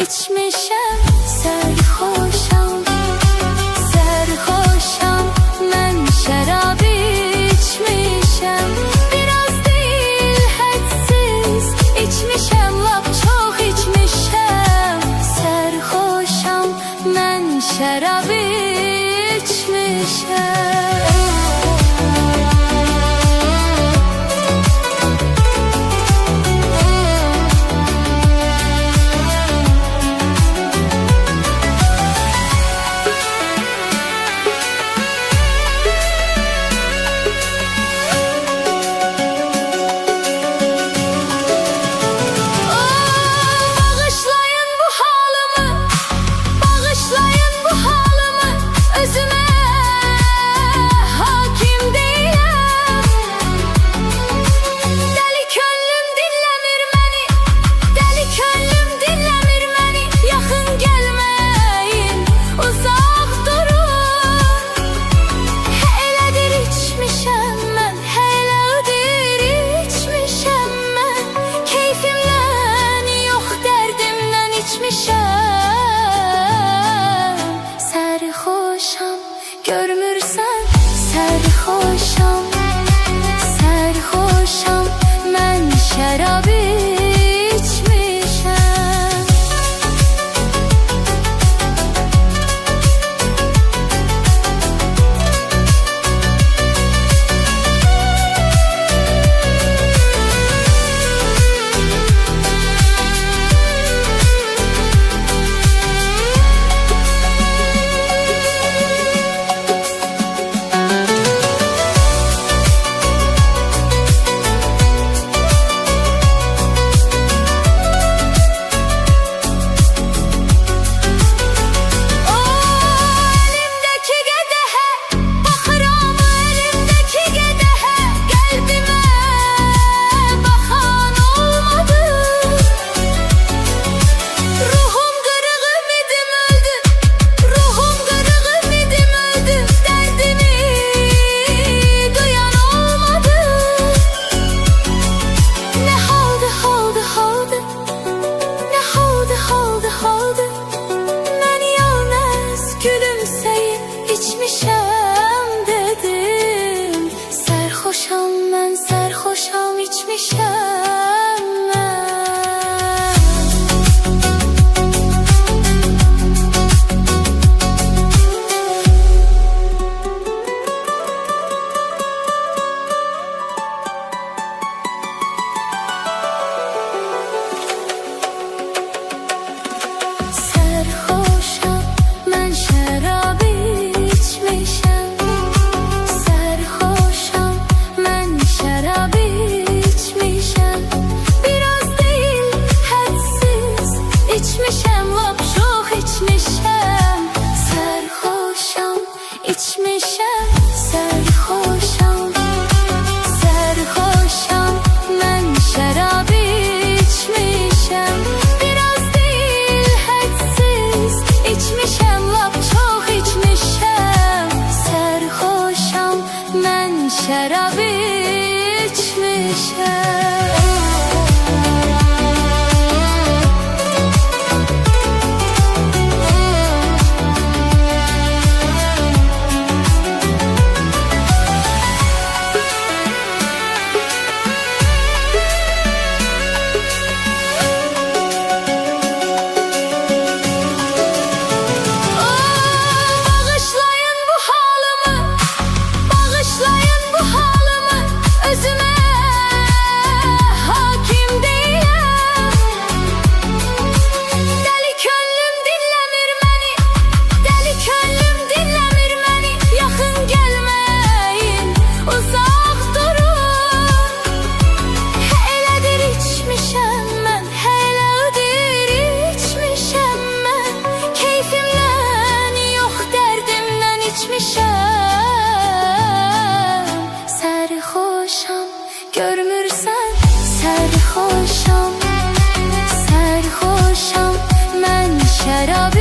içmişəm, sərxoşam, sərxoşam. Mən şərab içmişəm, biraz deyil hədsiz içmişəm, lap çox içmişəm, sərxoşam. Mən şərab içmişəm. Sərxoşam, görmürsən, sərxoşam, sərxoşam. Mən şərab içmişəm. İçmişəm dedim, sərxoşam mən, sərxoşam içmişəm mən. Sərxoşam mən, şərab içmişəm, sərxoşam mən, şərab içmişəm. Biraz deyil hədsiz içmişəm, lap çox içmişəm, sərxoşam içmişəm, sərxoşam, sərxoşam. Mən şərab içmişəm, biraz deyil hədsiz içmişəm, lap çox içmişəm, sərxoşam. Mən şərab içmişəm. Sərxoşam, görmürsən, sərxoşam, sərxoşam. Mən şərab